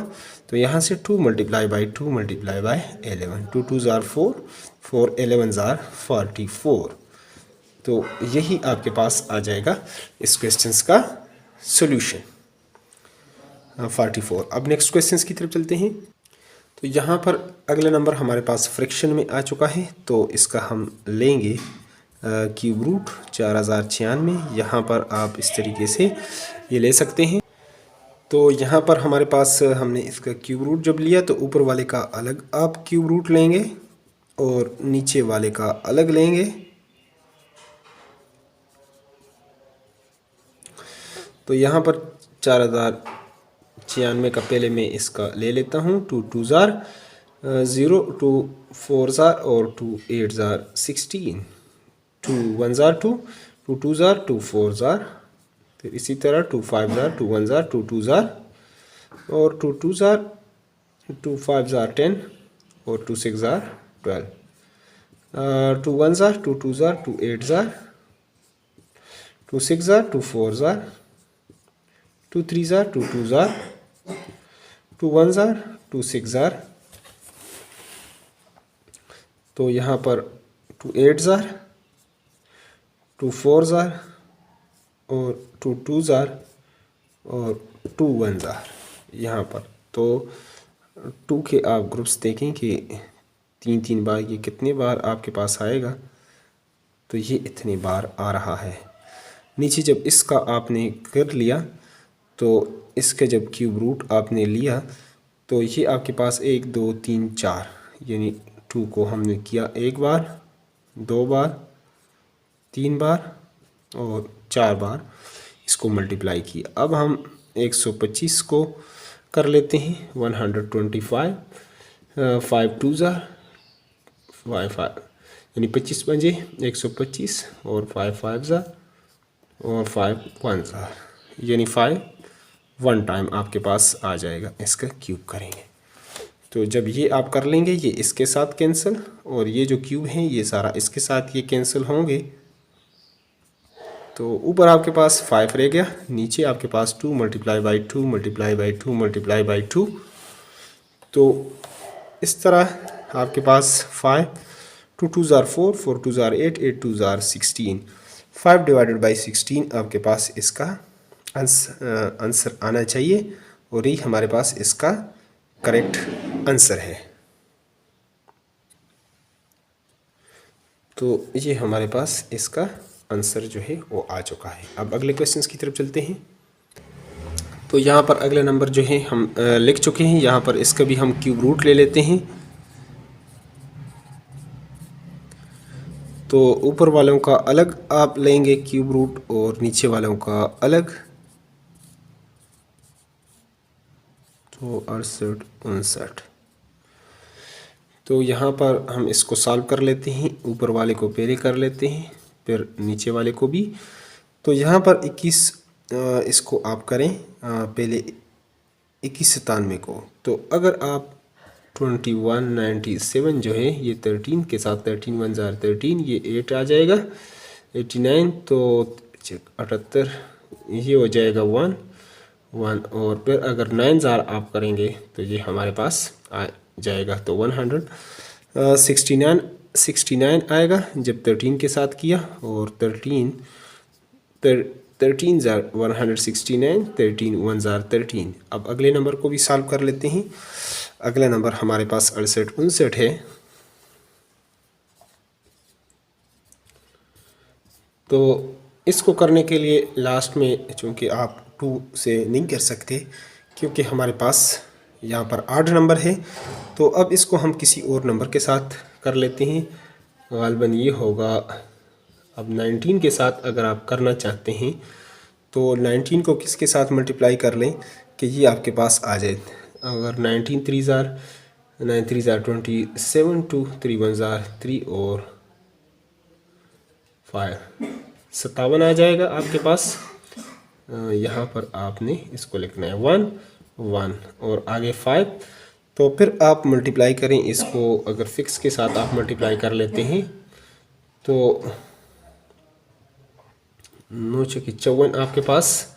तो यहाँ से 2 मल्टीप्लाई बाय 2 मल्टीप्लाई बाय 11, 2 2 ज़ार 4, 4 11 ज़ार 44। तो यही आपके पास आ जाएगा इस क्वेश्चंस का सॉल्यूशन 44। अब नेक्स्ट क्वेश्चंस की तरफ चलते हैं। तो यहाँ पर अगला नंबर हमारे पास फ्रैक्शन में आ चुका है तो इसका हम लेंगे क्यूब रूट 4096। यहाँ पर आप इस तरीके से ये ले सकते हैं। तो यहाँ पर हमारे पास हमने इसका क्यूब रूट जब लिया तो ऊपर वाले का अलग आप क्यूब रूट लेंगे और नीचे वाले का अलग लेंगे। तो यहाँ पर 4096 का पहले मैं इसका ले लेता हूँ। 2 2 ज़ार 0, 2 4 ज़ार और 2 8 ज़ार 16, 2 1 ज़ार 2, 2 2 ज़ार 2 4 ज़ार, फिर इसी तरह 2 5 ज़ार 2 1 ज़ार 2 2 ज़ार और 2 2 ज़ार 2 5 ज़ार 10 और 2 6 ज़ार 12, 2 1 ज़ार 2 2 ज़ार 2 8 ज़ार 2 6 ज़ार 2 4 ज़ार 2 3 ज़ार 2 2 ज़ार 2 1 ज़ार 2 6 ज़ार। तो यहाँ पर 2 8 ज़ार 2 4 ज़ार और 2 2 ज़ार और 2 1 ज़ार यहाँ पर। तो 2 के आप ग्रुप्स देखें कि 3 3 बार ये कितने बार आपके पास आएगा। तो ये इतने बार आ रहा है। नीचे जब इसका आपने कर लिया तो इसका जब क्यूब रूट आपने लिया तो ये आपके पास 1 2 3 4 यानी 2 को हमने किया 1 बार, 2 बार, 3 बार और 4 बार इसको मल्टीप्लाई किया। अब हम 125 को कर लेते हैं 125, 5 2 ज़ार 5 यानी 25 बजे 125 और 5 5 ज़ार और 5 1 ज़ार यानी 5 1 टाइम आपके पास आ जाएगा। इसका क्यूब करेंगे तो जब ये आप कर लेंगे ये इसके साथ कैंसिल और ये जो क्यूब है ये सारा इसके साथ ये कैंसिल होंगे। तो ऊपर आपके पास 5 रह गया, नीचे आपके पास 2 multiply by 2 multiply by 2 multiply by 2। तो इस तरह आपके पास 5 2 2 ज़ार 4 4 2 ज़ार 8 8 2 ज़ार 16 5 डिवाइडेड बाई 16 आपके पास इसका आंसर आना चाहिए और ये हमारे पास इसका करेक्ट आंसर है। तो ये हमारे पास इसका आंसर जो है वो आ चुका है। अब अगले क्वेश्चंस की तरफ चलते हैं। तो यहाँ पर अगला नंबर जो है हम लिख चुके हैं। यहाँ पर इसका भी हम क्यूब रूट ले लेते हैं। तो ऊपर वालों का अलग आप लेंगे क्यूब रूट और नीचे वालों का अलग। तो 68 59। तो यहाँ पर हम इसको सॉल्व कर लेते हैं। ऊपर वाले को पहले कर लेते हैं फिर नीचे वाले को भी। तो यहाँ पर 21 इसको आप करें पहले 2197 को। तो अगर आप 2197 जो है ये 13 के साथ 13 1 ज़ार 13 ये 8 आ जाएगा 89। तो 78 ये हो जाएगा 1 1 और फिर अगर 9 ज़ार आप करेंगे तो ये हमारे पास आ जाएगा। तो 169 आएगा जब 13 के साथ किया और 13 ज़ार 169 13 1 ज़ार 13। अब अगले नंबर को भी सॉल्व कर लेते हैं। अगला नंबर हमारे पास 68 59 है। तो इसको करने के लिए लास्ट में चूँकि आप 2 से नहीं कर सकते क्योंकि हमारे पास यहाँ पर 8 नंबर है। तो अब इसको हम किसी और नंबर के साथ कर लेते हैं। गालबन ये होगा अब 19 के साथ अगर आप करना चाहते हैं तो 19 को किसके साथ मल्टीप्लाई कर लें कि ये आपके पास आ जाए। अगर 19 3 ज़ार 9 3 ज़ार 27 2 3 1 ज़ार 3 और 5 57 आ जाएगा आपके पास। यहाँ पर आपने इसको लिखना है 1 1 और आगे 5। तो फिर आप मल्टीप्लाई करें इसको। अगर फिक्स के साथ आप मल्टीप्लाई कर लेते हैं तो 9 चौके 54 आपके पास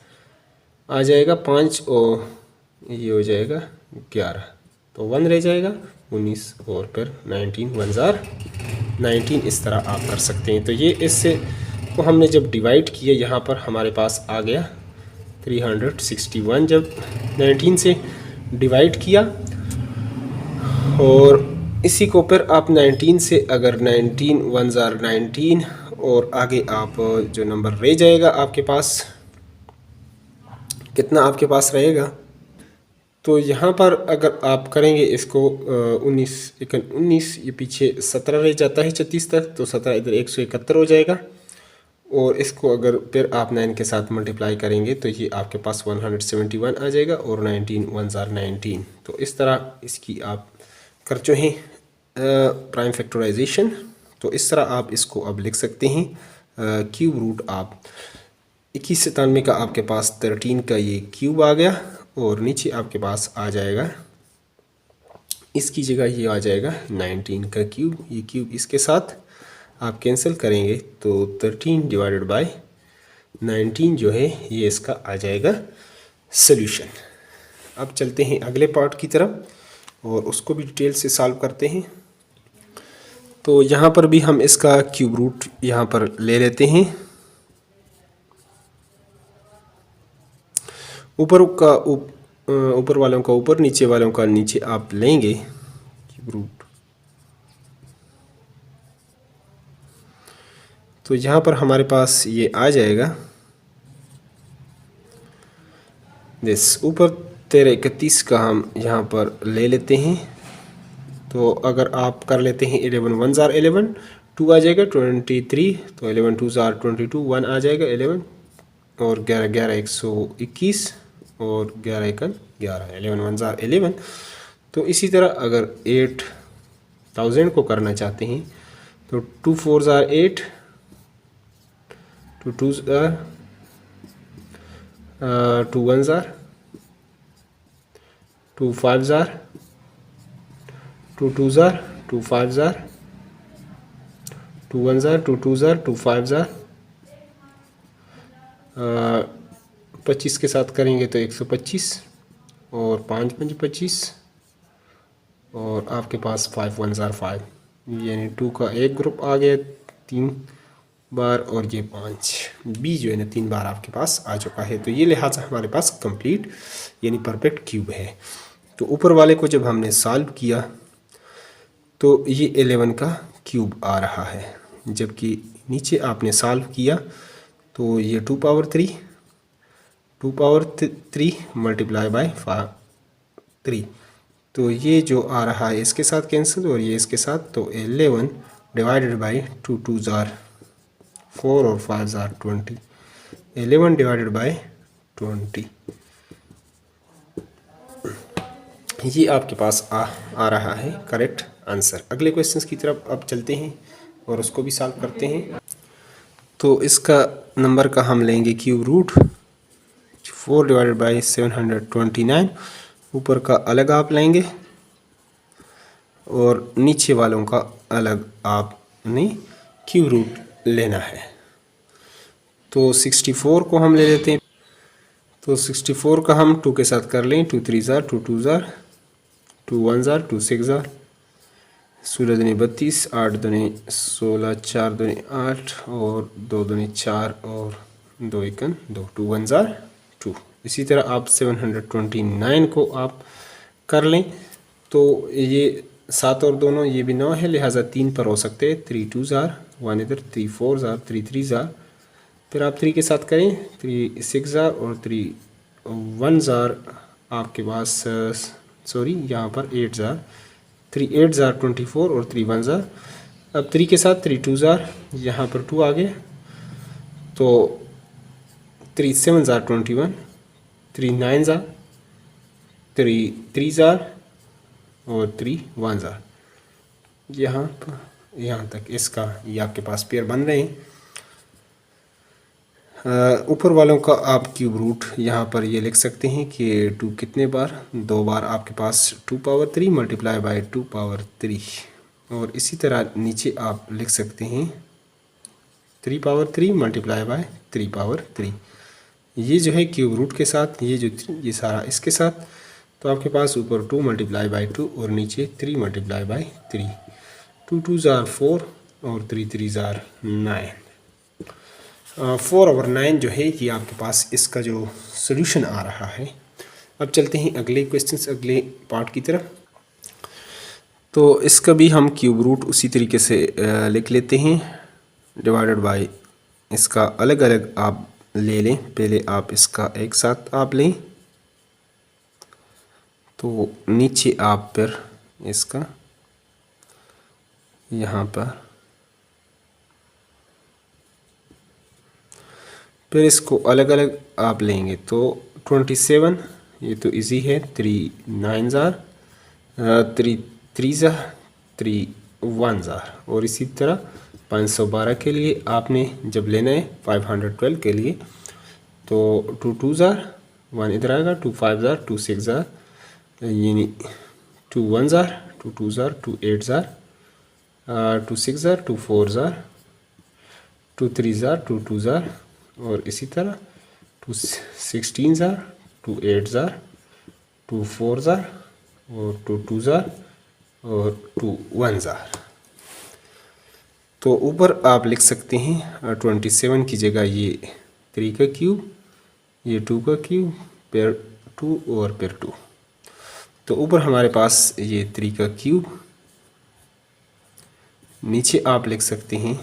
आ जाएगा। 5 और ये हो जाएगा 11 तो 1 रह जाएगा 19 और फिर 19 1 ज़ार 19। इस तरह आप कर सकते हैं। तो ये इससे को हमने जब डिवाइड किया यहाँ पर हमारे पास आ गया 361 जब 19 से डिवाइड किया। और इसी को फिर आप 19 से अगर 19 1 ज़ार 19 और आगे आप जो नंबर रह जाएगा आपके पास कितना आपके पास रहेगा। तो यहाँ पर अगर आप करेंगे इसको 19 ये पीछे 17 रह जाता है 36 तक। तो 17 इधर 171 हो जाएगा। और इसको अगर फिर आप 9 के साथ मल्टीप्लाई करेंगे तो ये आपके पास 171 आ जाएगा और 19 1 ज़ार 19। तो इस तरह इसकी आप कर जो हैं प्राइम फैक्टराइजेशन। तो इस तरह आप इसको अब लिख सकते हैं क्यूब रूट आप 2197 का आपके पास 13 का ये क्यूब आ गया और नीचे आपके पास आ जाएगा इसकी जगह ये आ जाएगा 19 का क्यूब। ये क्यूब इसके साथ आप कैंसिल करेंगे तो 13 डिवाइडेड बाय 19 जो है ये इसका आ जाएगा सॉल्यूशन। अब चलते हैं अगले पार्ट की तरफ और उसको भी डिटेल से सॉल्व करते हैं। तो यहाँ पर भी हम इसका क्यूब रूट यहाँ पर ले लेते हैं। ऊपर वालों का ऊपर नीचे वालों का नीचे आप लेंगे क्यूब रूट। तो यहाँ पर हमारे पास ये आ जाएगा दिस ऊपर 13 31 का हम यहाँ पर ले लेते हैं तो अगर आप कर लेते हैं 11 1 ज़ार 11, 2 आ जाएगा 23, तो 11 2 ज़ार 22, 1 आ जाएगा 11, और 11 11 121, और 11 1 11, 11 1 ज़ार 11। तो इसी तरह अगर 8000 को करना चाहते हैं तो 2 4 ज़ार 8, 2 2 ज़ार 2 1 ज़ार 2 5 ज़ार 2 2 ज़ार 2 5 ज़ार 2 1 ज़ार 2 2 ज़ार 2 5 ज़ार 25 के साथ करेंगे तो 125, और 5 5 25, और आपके पास 5 1 ज़ार 5, यानी 2 का एक ग्रुप आ गया 3 बार, और ये 5 बी जो है ना 3 बार आपके पास आ चुका है। तो ये लिहाजा हमारे पास कंप्लीट यानी परफेक्ट क्यूब है। तो ऊपर वाले को जब हमने सॉल्व किया तो ये 11 का क्यूब आ रहा है, जबकि नीचे आपने सॉल्व किया तो ये 2 पावर 3 मल्टीप्लाई बाय 3, तो ये जो आ रहा है इसके साथ कैंसिल और ये इसके साथ, तो 11 डिवाइडेड बाई 2 2 ज़ार 4 और 5 ज़ार 20, 11 डिवाइडेड बाई 20, ये आपके पास आ रहा है करेक्ट आंसर। अगले क्वेश्चंस की तरफ अब चलते हैं और उसको भी सॉल्व करते हैं। तो इसका नंबर का हम लेंगे क्यूब रूट 4 डिवाइडेड बाई 729, ऊपर का अलग आप लेंगे और नीचे वालों का अलग आपने क्यूब रूट लेना है। तो 64 को हम ले लेते हैं, तो 64 का हम 2 के साथ कर लें, 2 3 ज़ार 2 2 ज़ार 2 1 ज़ार 2 6 ज़ार, 16 दूनी 32, 8 दूनी 16, 4 दूनी 8, और 2 दूनी 4, और 2 1 2, 2 1 ज़ार 2। इसी तरह आप 729 को आप कर लें, तो ये 7 और दोनों ये भी 9 है, लिहाजा 3 पर हो सकते हैं, 3 2 ज़ार 1 इधर, 3 4 ज़ार 3 3 ज़ार, फिर आप 3 के साथ करें 3 6 ज़ार, और 3 1 ज़ार आपके पास सॉरी यहाँ पर 8 ज़ार, 3 8 ज़ार 24, और 3 1 ज़ार। अब 3 के साथ 3 2 ज़ार, यहाँ पर 2 आ गए, तो 3 7 ज़ार 21, 3 9 ज़ार 3 3 ज़ार, और 3 1 ज़ार। यहाँ तक इसका ये आपके पास पेयर बन रहे हैं। ऊपर वालों का आप क्यूब रूट यहाँ पर ये लिख सकते हैं कि 2 कितने बार, 2 बार आपके पास 2 पावर 3 मल्टीप्लाई बाय 2 पावर 3, और इसी तरह नीचे आप लिख सकते हैं 3 पावर 3 मल्टीप्लाई बाय 3 पावर 3। ये जो है क्यूब रूट के साथ, ये सारा इसके साथ, तो आपके पास ऊपर 2 मल्टीप्लाई बाय 2 और नीचे 3 मल्टीप्लाई बाय 3, 2 2 ज़ार 4 और 3 3 ज़ार 9, 4 ओवर 9 जो है ये आपके पास इसका जो सोल्यूशन आ रहा है। अब चलते हैं अगले क्वेश्चन अगले पार्ट की तरफ। तो इसका भी हम क्यूब रूट उसी तरीके से लिख लेते हैं, डिवाइडेड बाय इसका अलग अलग आप ले लें, पहले आप इसका एक साथ आप लें, तो नीचे आप फिर इसका यहाँ पर फिर इसको अलग अलग आप लेंगे, तो 27 ये तो इजी है, 3 9 ज़ार 3 3 ज़ार 3 1 ज़ार, और इसी तरह 512 के लिए आपने जब लेना है 512 के लिए, तो 2 2 ज़ार 1 इधर आएगा, 2 5 ज़ार 2 6 ज़ार, यानी 2 1 ज़ार 2 2 ज़ार 2 8 ज़ार 2 6 ज़ार 2 4 ज़ार 2 3 ज़ार 2 2 ज़ार, और इसी तरह 2 16 ज़ार 2 8 ज़ार 2 4 ज़ार, और 2 2 ज़ार, और 2 1 ज़ार। तो ऊपर आप लिख सकते हैं 27 की जगह ये 3 का क्यूब, ये 2 का क्यूब, फिर 2 और फिर 2। तो ऊपर हमारे पास ये 3 का क्यूब, नीचे आप लिख सकते हैं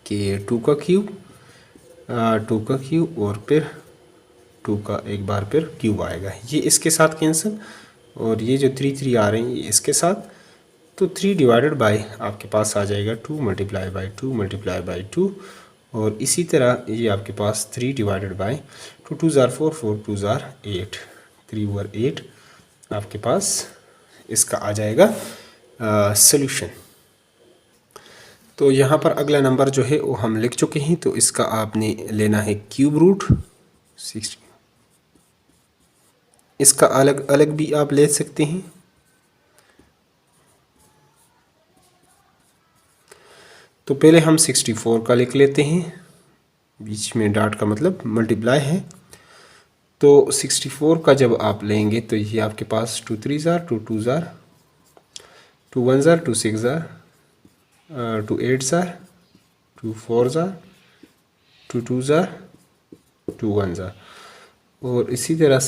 कि 2 का क्यूब 2 का क्यूब, और फिर 2 का एक बार फिर क्यूब आएगा, ये इसके साथ कैंसिल, और ये जो 3 3 आ रहे हैं ये इसके साथ, तो 3 डिवाइडेड बाय आपके पास आ जाएगा 2 मल्टीप्लाई बाय 2 मल्टीप्लाई बाय 2। और इसी तरह ये आपके पास 3 डिवाइडेड बाय 2 2 ज़ार 4 4 2 ज़ार 8 3 ओवर 8 आपके पास इसका आ जाएगा सॉल्यूशन। तो यहाँ पर अगला नंबर जो है वो हम लिख चुके हैं, तो इसका आपने लेना है क्यूब रूट 60। इसका अलग अलग भी आप ले सकते हैं। तो पहले हम 64 का लिख लेते हैं, बीच में डॉट का मतलब मल्टीप्लाई है। तो 64 का जब आप लेंगे तो ये आपके पास 2 3 ज़ार 2 2 ज़ार 2 1 ज़ार 2 6 ज़ार 2 8 ज़ार 2 4 ज़ार 2 2 ज़ार 2 1 ज़ार। और इसी तरह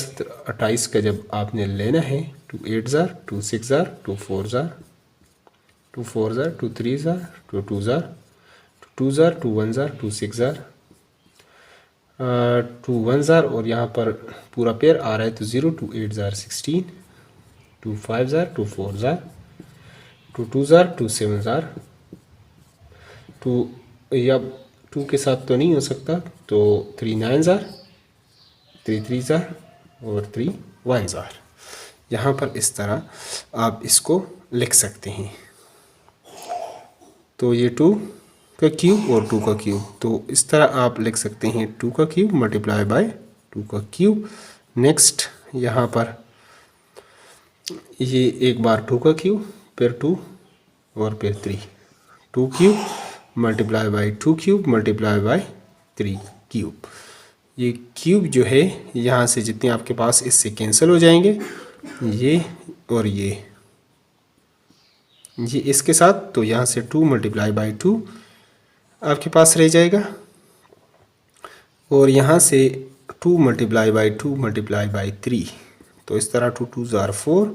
28 का जब आपने लेना है 2 8 ज़ार 2 6 ज़ार 2 4 ज़ार 2 4 ज़ार 2 3 ज़ार 2 2 ज़ार 2 ज़ार 2 1 ज़ार 2 6 ज़ार 2 1 ज़ार। और यहाँ पर पूरा पेयर आ रहा है तो 0 2 8 ज़ार 16 2 5 ज़ार 2 4 ज़ार 2 2 ज़ार 2 7 ज़ार 2 या 2 के साथ तो नहीं हो सकता, तो 3 9 ज़ार 3 3 ज़ार और 3 1 ज़ार। यहाँ पर इस तरह आप इसको लिख सकते हैं। तो ये 2 का क्यूब और 2 का क्यूब, तो इस तरह आप लिख सकते हैं 2 का क्यूब मल्टीप्लाई बाय 2 का क्यूब। नेक्स्ट यहाँ पर ये एक बार 2 का क्यूब फिर 2 और फिर 3 2 cube multiply by 2 cube multiply by 3 cube. ये क्यूब जो है यहाँ से जितने आपके पास इससे कैंसिल हो जाएंगे, ये और ये इसके साथ, तो यहाँ से 2 मल्टीप्लाई बाय 2 आपके पास रह जाएगा। और यहाँ से 2 मल्टीप्लाई बाय 2 मल्टीप्लाई बाय 3, तो इस तरह 2 2 ज़ार 4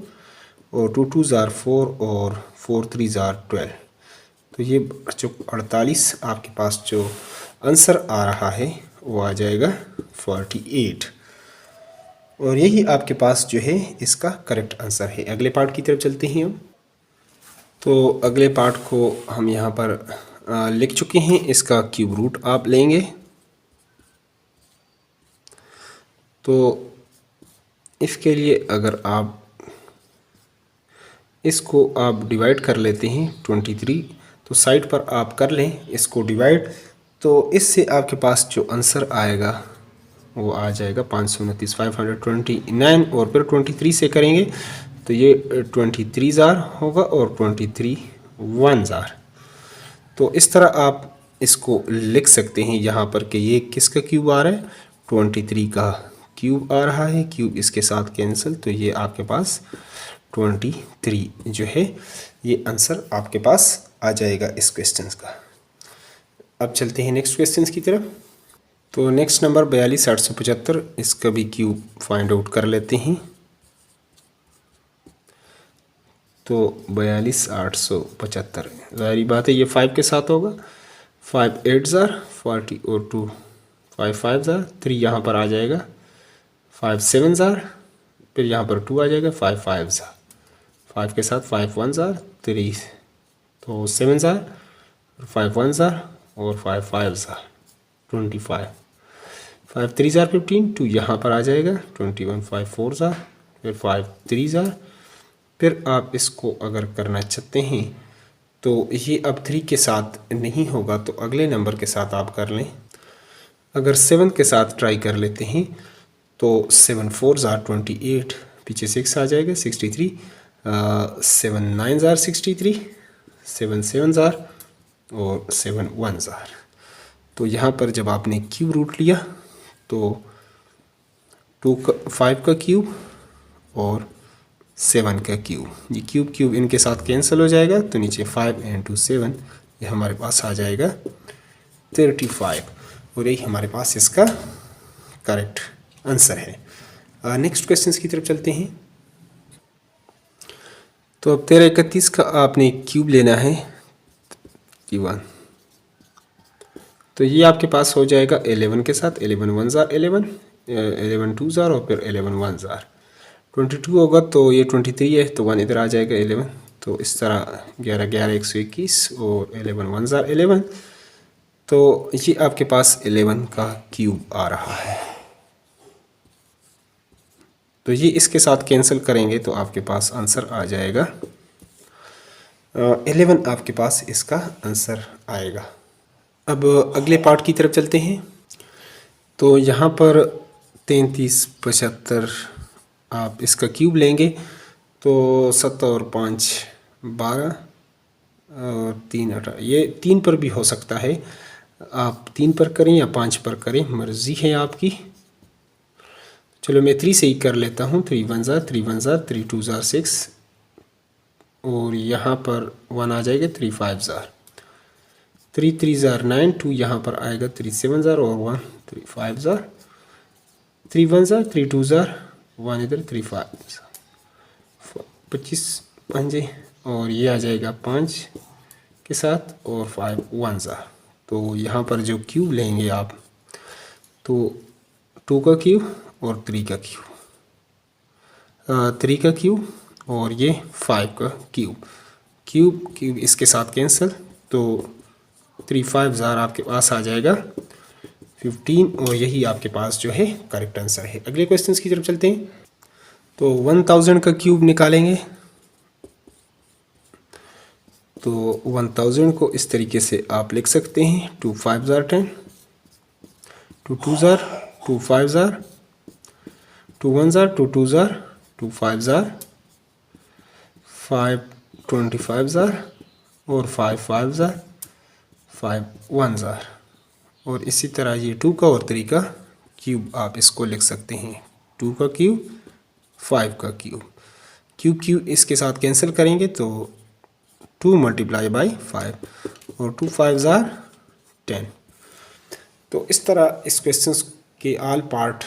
और 2 2 ज़ार 4 और 4 3 ज़ार 12। तो ये जो 48 आपके पास जो आंसर आ रहा है वो आ जाएगा 48। और यही आपके पास जो है इसका करेक्ट आंसर है। अगले पार्ट की तरफ चलते हैं हम। तो अगले पार्ट को हम यहाँ पर लिख चुके हैं। इसका क्यूब रूट आप लेंगे, तो इसके लिए अगर आप इसको आप डिवाइड कर लेते हैं 23, तो साइड पर आप कर लें इसको डिवाइड, तो इससे आपके पास जो आंसर आएगा वो आ जाएगा 529 529। और फिर 23 से करेंगे तो ये 23 ज़ार होगा और 23 1 ज़ार। तो इस तरह आप इसको लिख सकते हैं यहाँ पर कि ये किसका क्यूब आ रहा है, 23 का क्यूब आ रहा है, क्यूब इसके साथ कैंसिल, तो ये आपके पास 23 जो है ये आंसर आपके पास आ जाएगा इस क्वेश्चन का। अब चलते हैं नेक्स्ट क्वेश्चन की तरफ। तो नेक्स्ट नंबर 42 875, इसका भी क्यूब फाइंड आउट कर लेते हैं। तो 42 875 ज़ाहिर बात है ये 5 के साथ होगा। 5 8 ज़ार 40 और 2 5 5 ज़ार 3 यहाँ पर आ जाएगा। 5 7 ज़ार फिर यहाँ पर 2 आ जाएगा। 5 5 ज़ार 5 के साथ 5 1 ज़ार 3, तो 7 ज़ार 5 1 ज़ार और 5 5 ज़ार 25। 5 3 ज़ार 15, 2 यहाँ पर आ जाएगा। 21 5 4 ज़ार फिर 5 3 ज़ार। फिर आप इसको अगर करना चाहते हैं तो ये अब 3 के साथ नहीं होगा, तो अगले नंबर के साथ आप कर लें। अगर 7 के साथ ट्राई कर लेते हैं तो 7 4 ज़ार 28, पीछे 6 आ जाएगा 63। 7 9 ज़ार 63, 7 7 ज़ार और 7 1 ज़ार। तो यहाँ पर जब आपने क्यूब रूट लिया तो 5 का क्यूब और 7 का क्यूब, ये क्यूब क्यूब इनके साथ कैंसिल हो जाएगा, तो नीचे 5 and 2 7, ये हमारे पास आ जाएगा 35। और यही हमारे पास इसका करेक्ट आंसर है। नेक्स्ट क्वेश्चन की तरफ चलते हैं। तो अब 13 31 का आपने क्यूब लेना है 1, तो ये आपके पास हो जाएगा 11 के साथ। 11 1 ज़ार 11, 11 2 ज़ार और फिर 11 1 ज़ार 22 होगा तो ये 23 है, तो 1 इधर आ जाएगा 11। तो इस तरह 11 11 121 और 11 1 ज़ार 11। तो ये आपके पास 11 का क्यूब आ रहा है। तो ये इसके साथ कैंसिल करेंगे तो आपके पास आंसर आ जाएगा 11 आपके पास इसका आंसर आएगा। अब अगले पार्ट की तरफ चलते हैं। तो यहाँ पर 33 75 आप इसका क्यूब लेंगे तो 7 और 5 12 और 3 18, ये 3 पर भी हो सकता है, आप 3 पर करें या 5 पर करें, मर्ज़ी है आपकी। चलो मैं 3 से ही कर लेता हूँ। 3 1 ज़ार 3 1 ज़ार 3 2 ज़ार 6 और यहाँ पर 1 आ जाएगा 3 5 ज़ार 3 3 ज़ार 9 2 यहाँ पर आएगा 3 7 ज़ार और 1 3 5 ज़ार 3 1 ज़ार 3 2 ज़ार 1 इधर 3 5 25 पंजे और ये आ जाएगा 5 के साथ और 5 1 ज़ार। तो यहाँ पर जो क्यूब लेंगे आप तो 2 का क्यूब और 3 का क्यूब, 3 का क्यूब और ये 5 का क्यूब, क्यूब इसके साथ कैंसिल, तो 3 5 ज़ार आपके पास आ जाएगा 15 और यही आपके पास जो है करेक्ट आंसर है। अगले क्वेश्चन की तरफ चलते हैं। तो 1000 का क्यूब निकालेंगे तो 1000 को इस तरीके से आप लिख सकते हैं 2 5 ज़ार 10 2 2 ज़ार 2 5 ज़ार 2 1 ज़ार 2 2 ज़ार 2 5 ज़ार 5 25 ज़ार और 5 5 ज़ार 5 1 ज़ार और इसी तरह ये 2 का और 3 का क्यूब आप इसको लिख सकते हैं 2 का क्यूब 5 का क्यूब, क्यूब इसके साथ कैंसिल करेंगे तो 2 मल्टीप्लाई बाई 5 और 2 5 ज़ार 10। तो इस तरह इस क्वेश्चन के ऑल पार्ट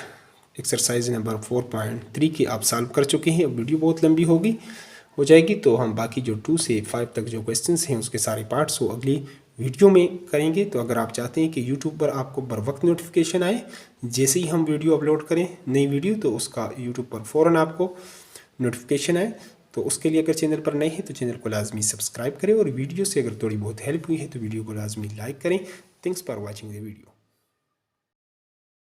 एक्सरसाइज नंबर 4.3 की आप सॉल्व कर चुके हैं। अब वीडियो बहुत लंबी हो जाएगी तो हम बाकी जो 2 से 5 तक जो क्वेश्चंस हैं उसके सारे पार्ट्स को अगली वीडियो में करेंगे। तो अगर आप चाहते हैं कि यूट्यूब पर आपको बर वक्त नोटिफिकेशन आए जैसे ही हम वीडियो अपलोड करें नई वीडियो, तो उसका यूट्यूब पर फ़ौरन आपको नोटिफिकेशन आए, तो उसके लिए अगर चैनल पर नए हैं तो चैनल को लाजमी सब्सक्राइब करें और वीडियो से अगर थोड़ी बहुत हेल्प हुई है तो वीडियो को लाजमी लाइक करें। Thanks for watching the video.